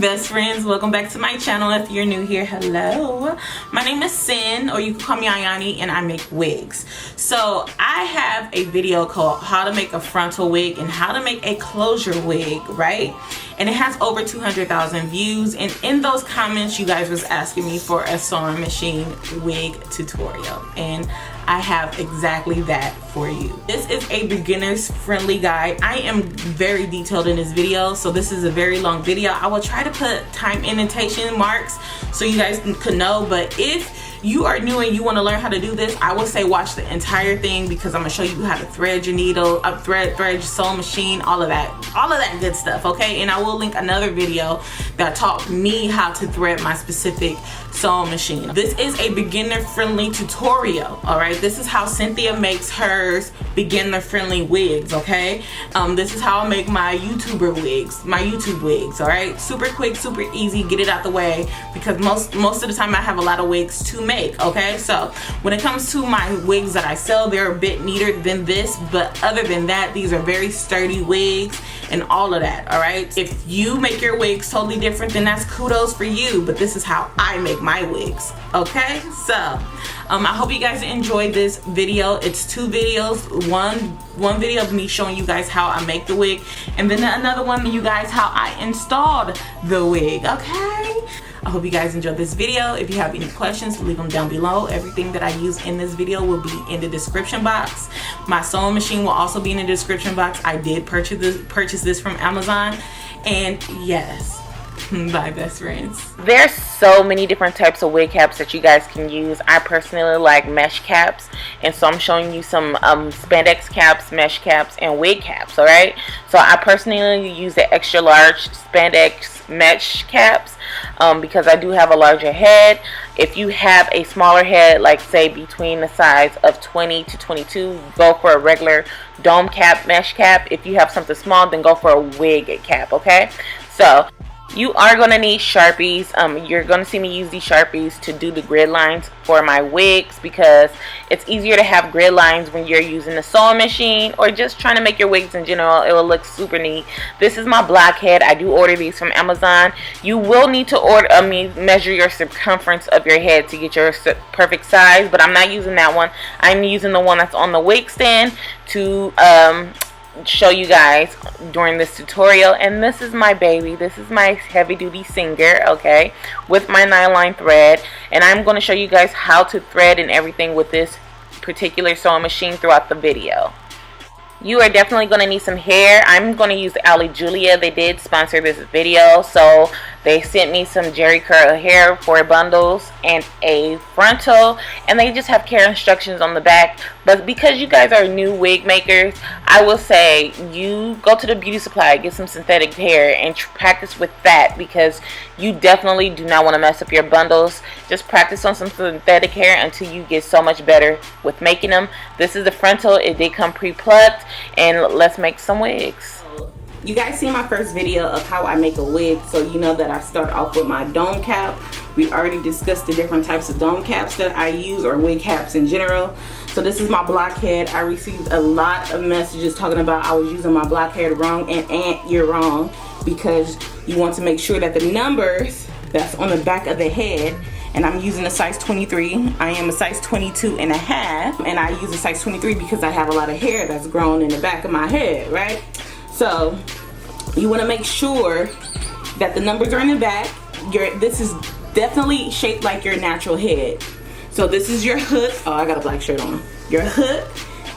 best friends, welcome back to my channel. If you're new here, hello, my name is Sin, or you can call me Ayani, and I make wigs. So I have a video called how to make a frontal wig and how to make a closure wig, right? And it has over 200,000 views, and in those comments you guys was asking me for a sewing machine wig tutorial, and I have exactly that for you. This is a beginner's friendly guide. I am very detailed in this video, so this is a very long video. I will try to put time annotation marks so you guys can know, but if you are new and you want to learn how to do this, I would say watch the entire thing, because I'm gonna show you how to thread your needle, thread your sewing machine, all of that good stuff, okay? And I will link another video that taught me how to thread my specific sewing machine. This is a beginner friendly tutorial, all right? This is how Cynthia makes hers beginner friendly wigs, okay? This is how I make my YouTube wigs, all right? Super quick, super easy, get it out the way, because most of the time I have a lot of wigs to make, okay? So when it comes to my wigs that I sell, they're a bit neater than this, but other than that, these are very sturdy wigs and all of that, all right? If you make your wigs totally different, then that's kudos for you, but this is how I make my wigs, okay? So I hope you guys enjoyed this video. It's two videos, one video of me showing you guys how I make the wig, and then another one of you guys how I installed the wig, okay? I hope you guys enjoyed this video. If you have any questions, leave them down below. Everything that I use in this video will be in the description box. My sewing machine will also be in the description box. I did purchase this from Amazon, and yes, bye best friends. There's so many different types of wig caps that you guys can use. I personally like mesh caps, and so I'm showing you some spandex caps, mesh caps, and wig caps, all right? So I personally use the extra large spandex mesh caps because I do have a larger head. If you have a smaller head, like say between the size of 20 to 22, go for a regular dome cap, mesh cap. If you have something small, then go for a wig cap, okay? So you are going to need Sharpies. You're going to see me use these Sharpies to do the grid lines for my wigs, because it's easier to have grid lines when you're using the sewing machine or just trying to make your wigs in general. It will look super neat. This is my black head. I do order these from Amazon. You will need to measure your circumference of your head to get your perfect size, but I'm not using that one. I'm using the one that's on the wig stand to show you guys during this tutorial. And this is my baby. This is my heavy duty singer, okay, with my nylon thread, and I'm going to show you guys how to thread and everything with this particular sewing machine throughout the video. You are definitely going to need some hair. I'm going to use alijulia. They did sponsor this video, so they sent me some jerry curl hair, 4 bundles, and a frontal, and they just have care instructions on the back. But because you guys are new wig makers, I will say you go to the beauty supply, get some synthetic hair, and practice with that, because you definitely do not want to mess up your bundles. Just practice on some synthetic hair until you get so much better with making them. This is the frontal. It did come pre-plucked, and let's make some wigs. You guys see my first video of how I make a wig, so you know that I start off with my dome cap. We already discussed the different types of dome caps that I use, or wig caps in general. So this is my blockhead. I received a lot of messages talking about I was using my blockhead wrong, and you're wrong, because you want to make sure that the numbers that's on the back of the head, and I'm using a size 23. I am a size 22 and a half, and I use a size 23 because I have a lot of hair that's grown in the back of my head, right? So you want to make sure that the numbers are in the back. This is definitely shaped like your natural head. So this is your hook. Oh, I got a black shirt on. Your hook,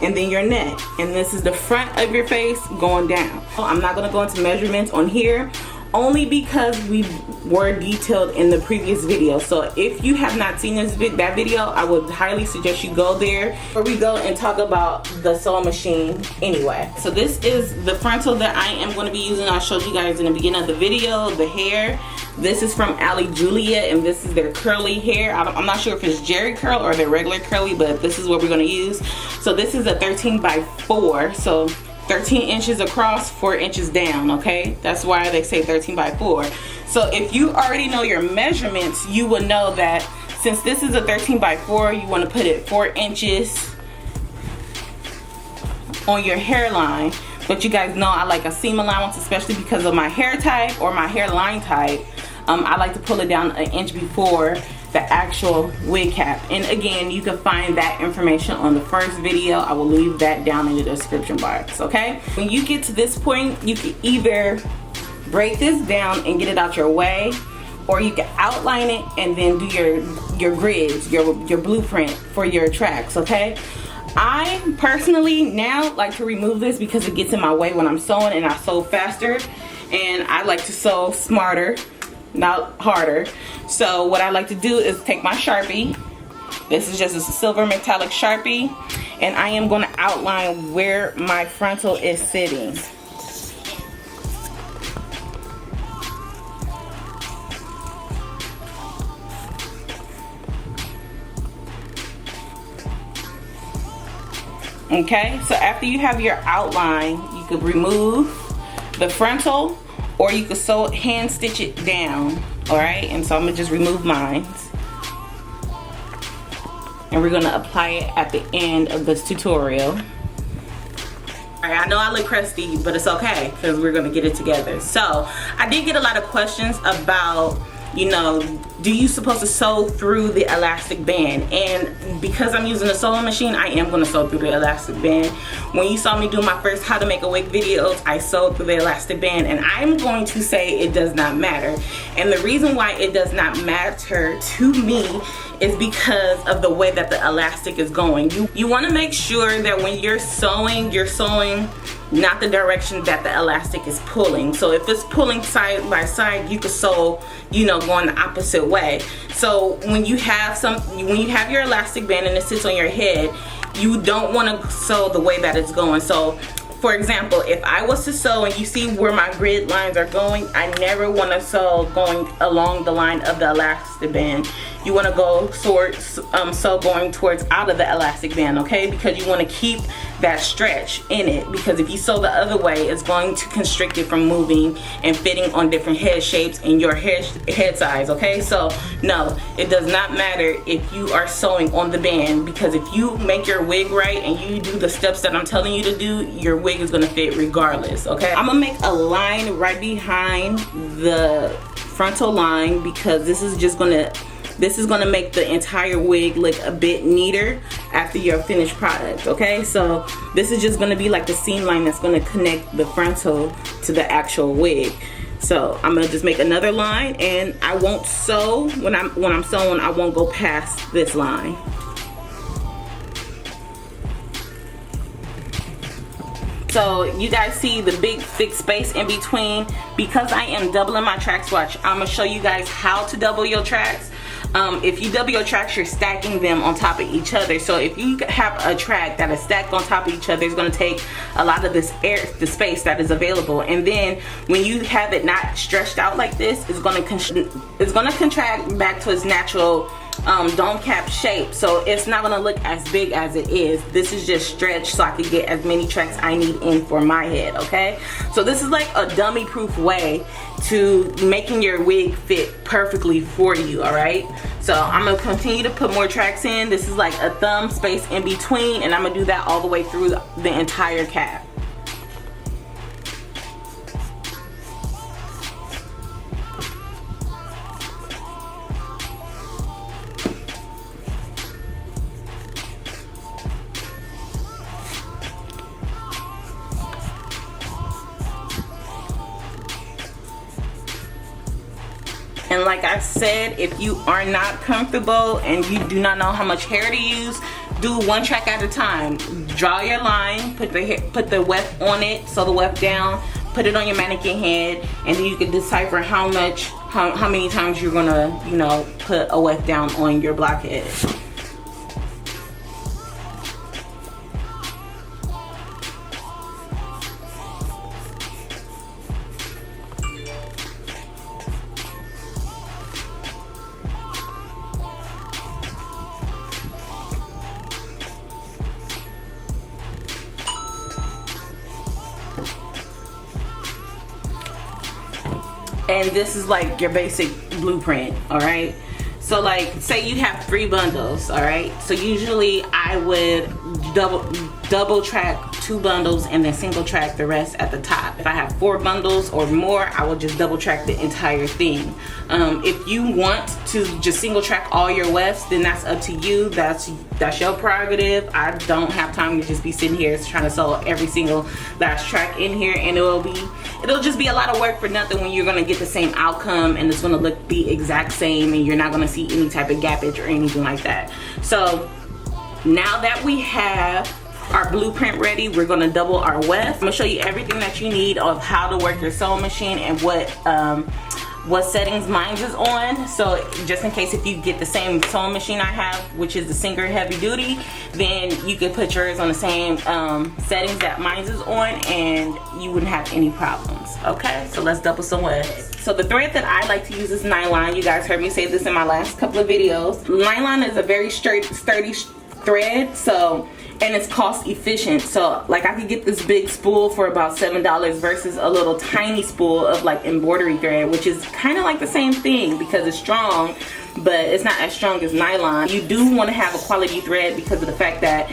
and then your neck, and this is the front of your face going down. I'm not going to go into measurements on here, only because we were detailed in the previous video. So if you have not seen that video, I would highly suggest you go there, where we go and talk about the sewing machine anyway. So this is the frontal that I am going to be using. I showed you guys in the beginning of the video the hair. This is from alijulia, and this is their curly hair. I'm not sure if it's jerry curl or their regular curly, but this is what we're going to use. So this is a 13 by 4, so 13 inches across, 4 inches down, okay? That's why they say 13 by 4. So if you already know your measurements, you will know that since this is a 13 by 4, you want to put it 4 inches on your hairline, But you guys know I like a seam allowance, especially because of my hair type or my hairline type. I like to pull it down an inch before the actual wig cap. And again, you can find that information on the first video. I will leave that down in the description box, okay? When you get to this point, you can either break this down and get it out your way, or you can outline it and then do your grids, your blueprint for your tracks, okay? I personally now like to remove this because it gets in my way when I'm sewing, and I sew faster, and I like to sew smarter, not harder. So what I like to do is take my Sharpie. This is just a silver metallic Sharpie, and I am going to outline where my frontal is sitting. Okay, so after you have your outline, you could remove the frontal, or you could sew it, hand stitch it down. All right, and so I'm gonna just remove mine, and we're gonna apply it at the end of this tutorial. All right, I know I look crusty, but it's okay because we're gonna get it together. So I did get a lot of questions about, you know, do you supposed to sew through the elastic band? And because I'm using a sewing machine, I am going to sew through the elastic band. When you saw me do my first how to make a wig videos, I sewed through the elastic band, and I'm going to say it does not matter. And the reason why it does not matter to me is because of the way that the elastic is going. You want to make sure that when you're sewing not the direction that the elastic is pulling. So if it's pulling side by side, you could sew, you know, going the opposite way. So when you have your elastic band and it sits on your head, you don't want to sew the way that it's going. So for example, if I was to sew and you see where my grid lines are going, I never want to sew going along the line of the elastic band. You want to go sew going towards out of the elastic band, okay? Because you want to keep that stretch in it, because if you sew the other way, it's going to constrict it from moving and fitting on different head shapes and your head size, okay? So no, it does not matter if you are sewing on the band, because if you make your wig right and you do the steps that I'm telling you to do, your wig is going to fit regardless, okay? I'm gonna make a line right behind the frontal line, because this is gonna make the entire wig look a bit neater after your finished product, okay? So this is just gonna be like the seam line that's gonna connect the frontal to the actual wig. So I'm gonna just make another line, and I won't sew when I'm sewing, I won't go past this line. So you guys see the big space in between. Because I am doubling my tracks, watch, I'm gonna show you guys how to double your tracks. If you double your tracks, you're stacking them on top of each other. So if you have a track that is stacked on top of each other, it's going to take a lot of the space that is available. And then when you have it not stretched out like this, it's going to contract back to its natural dome cap shape. So it's not going to look as big as it is. This is just stretched so I can get as many tracks I need in for my head, okay? So this is like a dummy proof way to making your wig fit perfectly for you, all right? So I'm gonna continue to put more tracks in. This is like a thumb space in between, and I'm gonna do that all the way through the entire cap. And like I said, if you are not comfortable and you do not know how much hair to use, do one track at a time. Draw your line, put the weft on it, sew the weft down, put it on your mannequin head, and then you can decipher how many times you're gonna, you know, put a weft down on your blockhead. And this is like your basic blueprint, all right? So like, say you have 3 bundles, all right? So usually I would double track 2 bundles and then single track the rest at the top. If I have 4 bundles or more, I will just double track the entire thing. If you want to just single track all your wefts, then that's up to you. That's your prerogative. I don't have time to just be sitting here trying to sew every single last track in here, and it'll just be a lot of work for nothing when you're gonna get the same outcome and it's gonna look the exact same and you're not gonna see any type of gappage or anything like that. So now that we have our blueprint ready, we're gonna double our weft. I'm gonna show you everything that you need of how to work your sewing machine and what settings mine is on. So just in case if you get the same sewing machine I have, which is the Singer heavy duty, then you could put yours on the same settings that mine is on and you wouldn't have any problems. Okay, so let's double some wefts. So the thread that I like to use is nylon. You guys heard me say this in my last couple of videos. Nylon is a very sturdy thread, so, and it's cost efficient. So like I could get this big spool for about $7 versus a little tiny spool of like embroidery thread, which is kind of like the same thing because it's strong, but it's not as strong as nylon. You do want to have a quality thread because of the fact that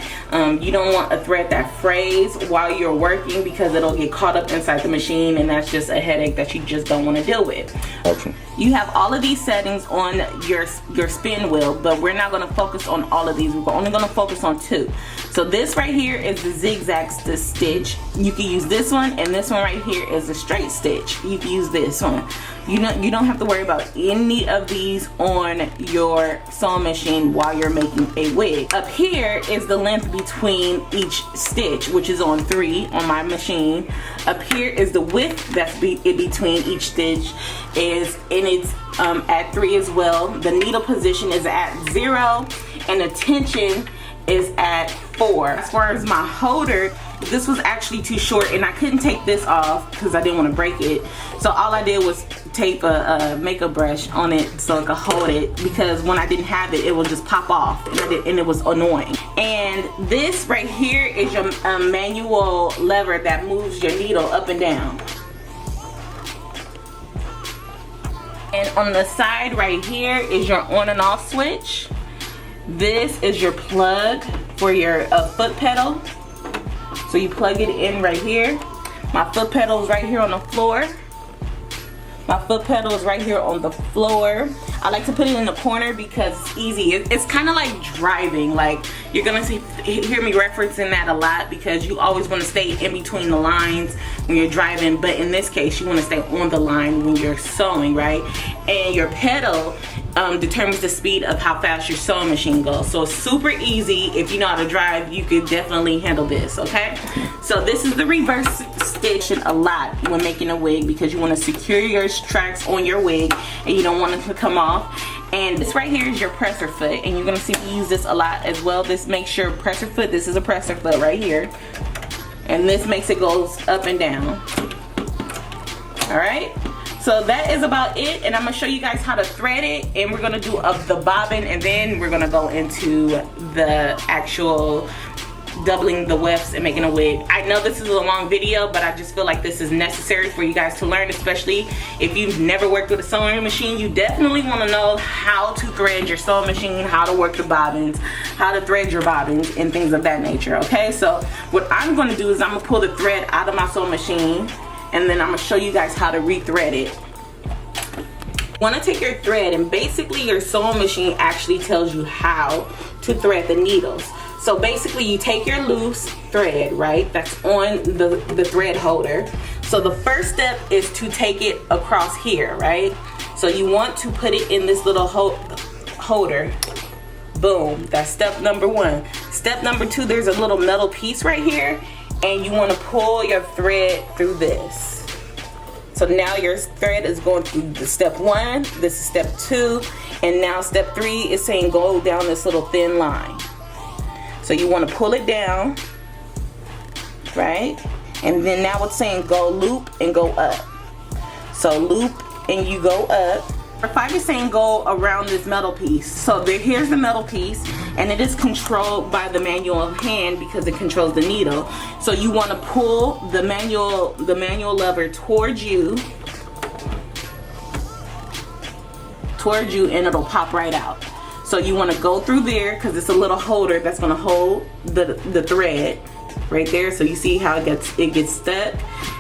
you don't want a thread that frays while you're working because it'll get caught up inside the machine, and that's just a headache that you just don't want to deal with. Okay. You have all of these settings on your spin wheel, but we're not going to focus on all of these. We're only going to focus on 2. So this right here is the zigzag stitch. You can use this one, and this one right here is a straight stitch. You can use this one. You don't have to worry about any of these on your sewing machine while you're making a wig. Up here is the length between each stitch, which is on 3 on my machine. Up here is the width that's in between each stitch, and it's at 3 as well. The needle position is at 0, and the tension is at 4. As far as my holder, this was actually too short and I couldn't take this off because I didn't want to break it. So all I did was tape a makeup brush on it so I could hold it, because when I didn't have it, it would just pop off and it was annoying. And this right here is your manual lever that moves your needle up and down. And on the side right here is your on and off switch. This is your plug for your foot pedal. So you plug it in right here. My foot pedal is right here on the floor. My foot pedal is right here on the floor. I like to put it in the corner because it's easy. It's kind of like driving. Like, you're gonna hear me referencing that a lot because you always want to stay in between the lines when you're driving, but in this case you want to stay on the line when you're sewing, right? And your pedal determines the speed of how fast your sewing machine goes. So it's super easy. If you know how to drive, you could definitely handle this, okay? So this is the reverse stitch a lot when making a wig because you want to secure your tracks on your wig and you don't want it to come off. And this right here is your presser foot, and you're gonna see me use this a lot as well. This makes your presser foot, this is a presser foot right here, and this makes it goes up and down. All right, so that is about it, and I'm gonna show you guys how to thread it, and we're gonna do the bobbin, and then we're gonna go into the actual doubling the wefts and making a wig. I know this is a long video, but I just feel like this is necessary for you guys to learn, especially if you've never worked with a sewing machine. You definitely want to know how to thread your sewing machine, how to work the bobbins, how to thread your bobbins, and things of that nature, okay? So what I'm going to do is I'm going to pull the thread out of my sewing machine, and then I'm going to show you guys how to rethread it. You want to take your thread, and basically your sewing machine actually tells you how to thread the needles. So basically you take your loose thread, right, that's on the thread holder. So the first step is to take it across here, right? So you want to put it in this little holder. Boom, that's step number 1. Step number 2, there's a little metal piece right here, and you want to pull your thread through this. So now your thread is going through the step 1, this is step 2, and now step 3 is saying go down this little thin line. So you want to pull it down, right? And then now it's saying go loop and go up. So loop and you go up. If I just saying go around this metal piece. So here's the metal piece, and it is controlled by the manual hand because it controls the needle. So you want to pull the manual lever towards you, and it'll pop right out. So you want to go through there because it's a little holder that's going to hold the thread. right there. So you see how it gets stuck,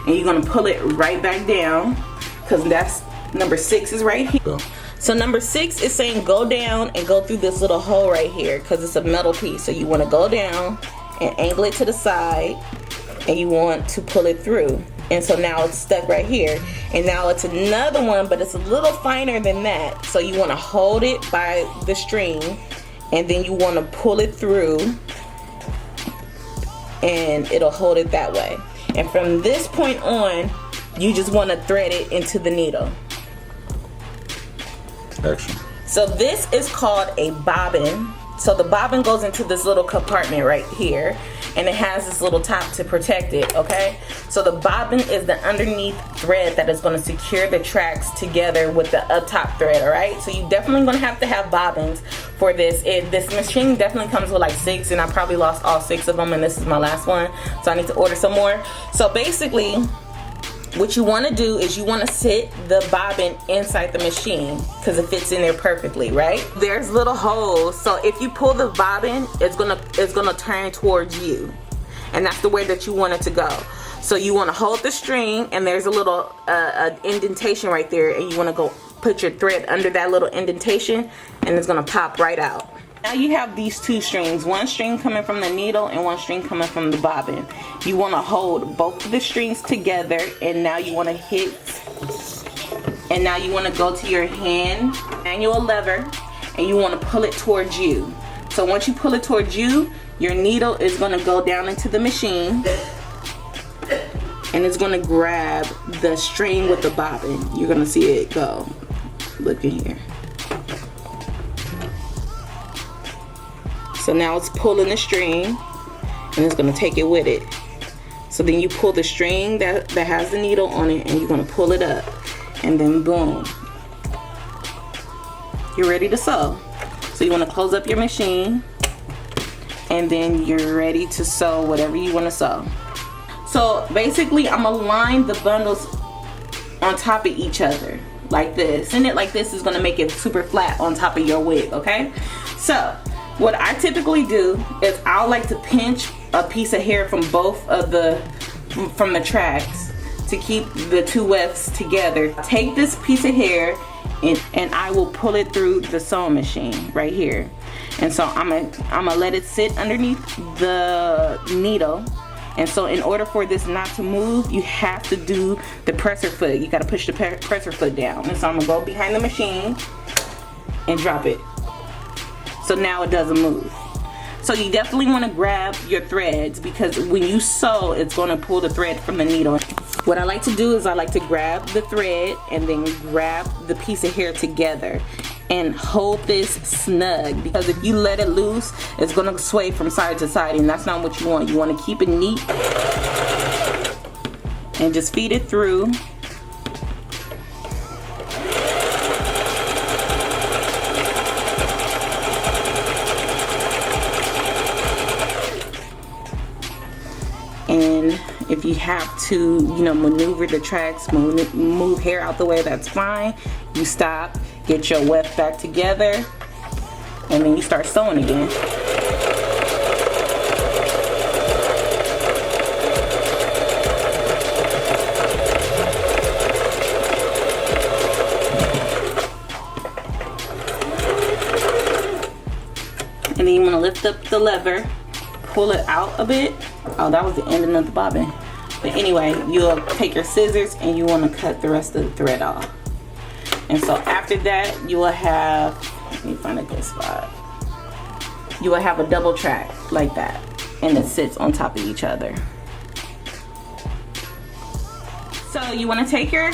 and you're gonna pull it right back down, because that's number 6 is right here. So number 6 is saying go down and go through this little hole right here, because it's a metal piece. So you want to go down and angle it to the side, and you want to pull it through. And so now it's stuck right here. And now it's another one, but it's a little finer than that. So you want to hold it by the string, and then you want to pull it through, and it'll hold it that way. And from this point on, you just want to thread it into the needle. Action. So this is called a bobbin. So the bobbin goes into this little compartment right here, and it has this little top to protect it, okay? So the bobbin is the underneath thread that is going to secure the tracks together with the up top thread, all right? So you definitely going to have bobbins for this. This machine definitely comes with like 6, and I probably lost all 6 of them, and this is my last one, so I need to order some more. So basically, what you want to do is you want to sit the bobbin inside the machine, because it fits in there perfectly, right? There's little holes, so if you pull the bobbin, it's gonna turn towards you, and that's the way that you want it to go. So you want to hold the string, and there's a little indentation right there, and you want to go put your thread under that little indentation, and it's gonna pop right out. Now you have these 2 strings, one string coming from the needle and one string coming from the bobbin. You want to hold both of the strings together, and now you want to hit, and now you want to go to your hand manual lever, and you want to pull it towards you. So once you pull it towards you, your needle is going to go down into the machine, and it's going to grab the string with the bobbin. You're going to see it go. Look in here. So now it's pulling the string, and it's going to take it with it. So then you pull the string that has the needle on it, and you're going to pull it up, and then boom, you're ready to sew. So you want to close up your machine, and then you're ready to sew whatever you want to sew. So basically, I'm going to line the bundles on top of each other like this, and it like this is going to make it super flat on top of your wig, okay? So what I typically do is I'll like to pinch a piece of hair from both of the tracks to keep the 2 wefts together. Take this piece of hair and I will pull it through the sewing machine right here. And so I'm gonna let it sit underneath the needle. And so in order for this not to move, you have to do the presser foot. You gotta push the presser foot down. And so I'm gonna go behind the machine and drop it. So now it doesn't move. So you definitely want to grab your threads, because when you sew, it's going to pull the thread from the needle. What I like to do is I like to grab the thread and then grab the piece of hair together and hold this snug, because if you let it loose, it's going to sway from side to side, and that's not what you want. You want to keep it neat and just feed it through. And if you have to, you know, maneuver the tracks, move hair out the way, that's fine. You stop, get your weft back together, and then you start sewing again. And then you want to lift up the lever, pull it out a bit. Oh, that was the ending of the bobbin. But anyway, you'll take your scissors and you want to cut the rest of the thread off. And so after that, you will have, let me find a good spot. You will have a double track like that, and it sits on top of each other. So you want to take your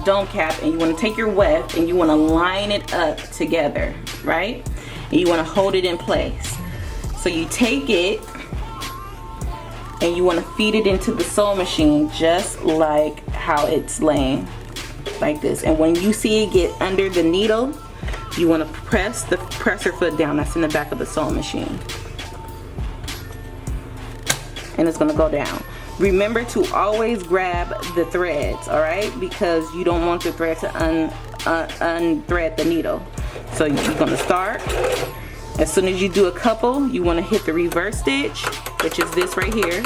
dome cap, and you want to take your weft, and you want to line it up together, right? And you want to hold it in place. So you take it and you want to feed it into the sewing machine just like how it's laying, like this. And when you see it get under the needle, you want to press the presser foot down that's in the back of the sewing machine, and it's going to go down. Remember to always grab the threads, all right, because you don't want the thread to unthread the needle. So you're going to start, As soon as you do a couple, you want to hit the reverse stitch, which is this right here.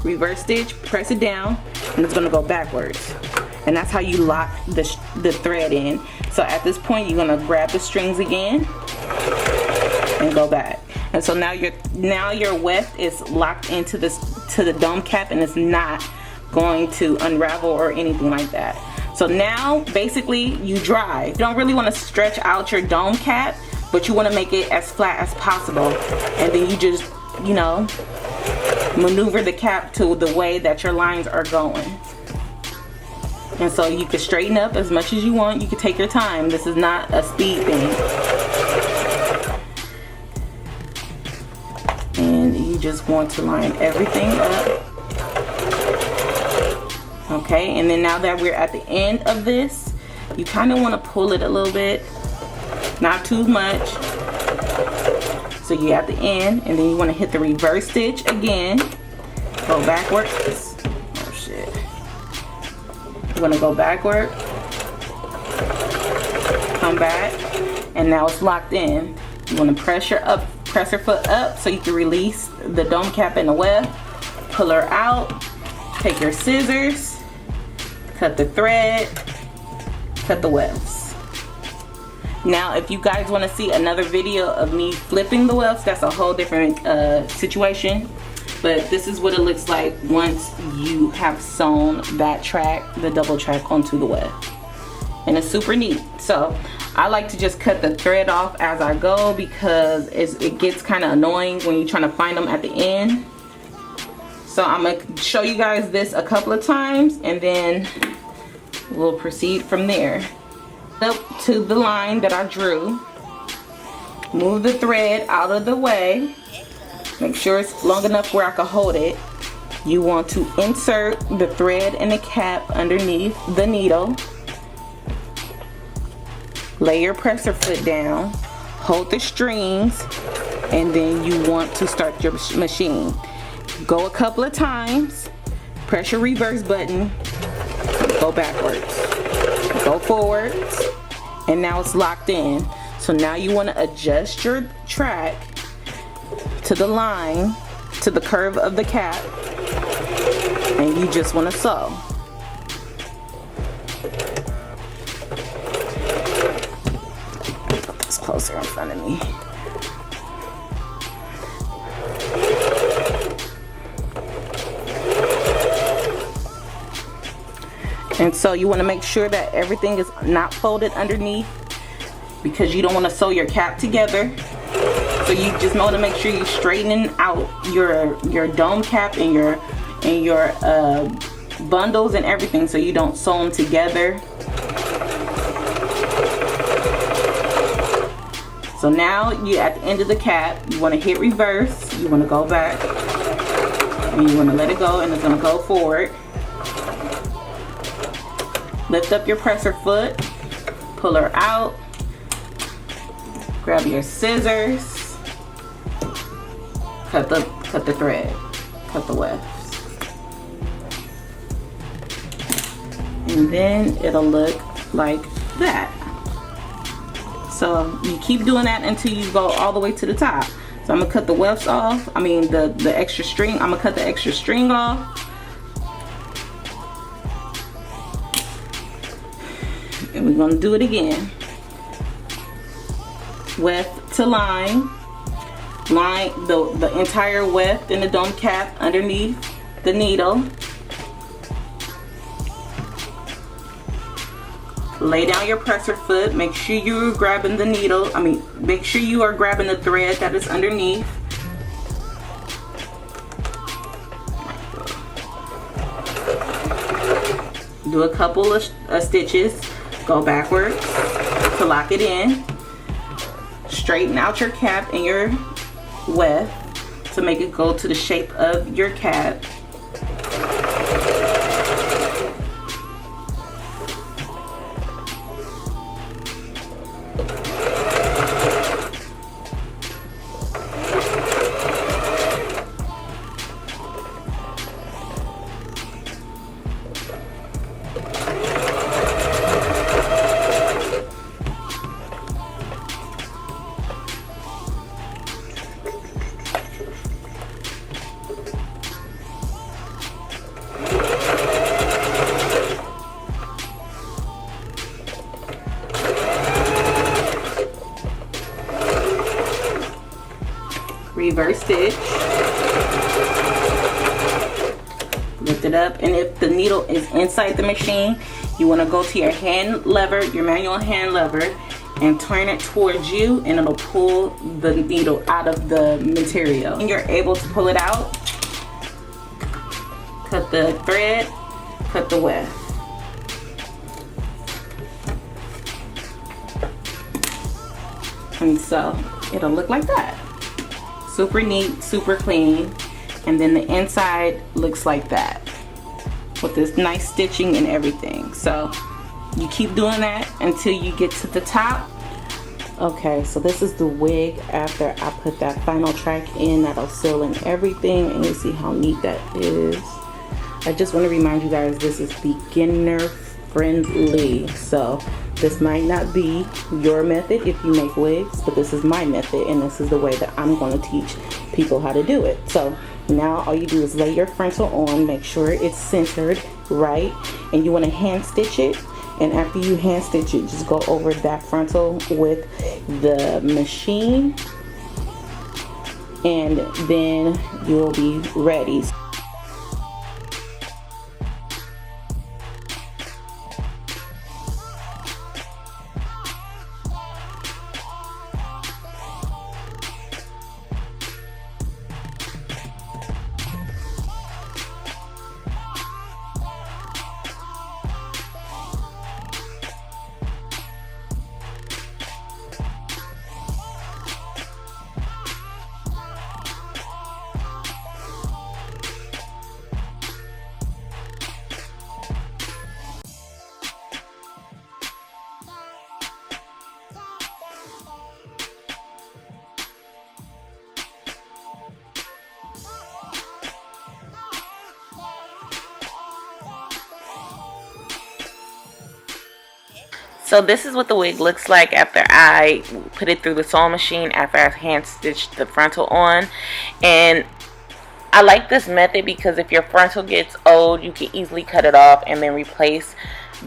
Reverse stitch, press it down, and it's going to go backwards. And that's how you lock the thread in. So at this point, you're going to grab the strings again and go back. And so now your weft is locked into the dome cap, and it's not going to unravel or anything like that. So now basically you dry. You don't really want to stretch out your dome cap, but you want to make it as flat as possible. And then you just, you know, maneuver the cap to the way that your lines are going. And so you can straighten up as much as you want. You can take your time. This is not a speed thing. And you just want to line everything up. Okay, and then now that we're at the end of this, you kind of want to pull it a little bit, not too much. So you're at the end, and then you want to hit the reverse stitch again, go backwards. Oh shit. You want to go backward, come back, and now it's locked in. You want to press your foot up so you can release the dome cap and the weft. Pull her out, take your scissors, cut the thread, cut the wefts. Now if you guys want to see another video of me flipping the wefts, that's a whole different situation. But this is what it looks like once you have sewn that track, the double track, onto the weft. And it's super neat. So I like to just cut the thread off as I go because it gets kind of annoying when you're trying to find them at the end. So I'm going to show you guys this a couple of times, and then we'll proceed from there. Up to the line that I drew, move the thread out of the way, make sure it's long enough where I can hold it. You want to insert the thread and the cap underneath the needle, lay your presser foot down, hold the strings, and then you want to start your machine. Go a couple of times, press your reverse button, go backwards, go forwards, and now it's locked in. So now you want to adjust your track to the line, to the curve of the cap, and you just want to sew. Put this closer in front of me. And so you want to make sure that everything is not folded underneath, because you don't want to sew your cap together. So you just want to make sure you're straightening out your dome cap and your bundles and everything, so you don't sew them together. So now you're at the end of the cap. You want to hit reverse. You want to go back, and you want to let it go, and it's going to go forward. Lift up your presser foot, pull her out, grab your scissors, cut the thread, cut the wefts, and then it'll look like that. So you keep doing that until you go all the way to the top. So I'm gonna cut the wefts off. I mean the extra string. I'm gonna cut the extra string off. And we're gonna do it again. Weft to line the entire weft in the dome cap underneath the needle. Lay down your presser foot. Make sure you're grabbing the needle. Make sure you are grabbing the thread that is underneath. Do a couple of stitches. Go backwards to lock it in. Straighten out your cap and your weft to make it go to the shape of your cap. reverse stitch, lift it up, and if the needle is inside the machine, you want to go to your hand lever, your manual hand lever, and turn it towards you, and it'll pull the needle out of the material. And you're able to pull it out, cut the thread, cut the weft. And so it'll look like that. Super neat, super clean. And then the inside looks like that with this nice stitching and everything. So you keep doing that until you get to the top. Okay, so this is the wig after I put that final track in. That'll seal in everything, and you see how neat that is. I just want to remind you guys, this is beginner friendly. So this might not be your method if you make wigs, but this is my method, and this is the way that I'm going to teach people how to do it. So now all you do is lay your frontal on, make sure it's centered right, and you want to hand stitch it. And after you hand stitch it, just go over that frontal with the machine, and then you'll be ready. So this is what the wig looks like after I put it through the sewing machine, after I hand stitched the frontal on. And I like this method because if your frontal gets old, you can easily cut it off and then replace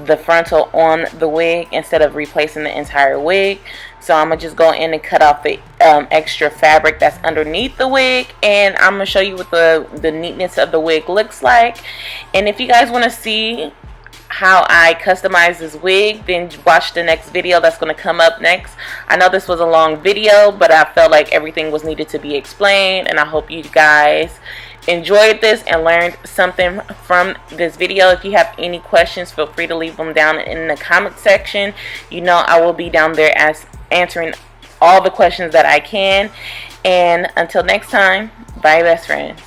the frontal on the wig instead of replacing the entire wig. So I'm gonna just go in and cut off the extra fabric that's underneath the wig, and I'm gonna show you what the neatness of the wig looks like. And if you guys want to see how I customize this wig, then watch the next video that's going to come up next. I know this was a long video, but I felt like everything was needed to be explained, and I hope you guys enjoyed this and learned something from this video. If you have any questions, feel free to leave them down in the comment section. You know I will be down there answering all the questions that I can. And until next time, bye best friends.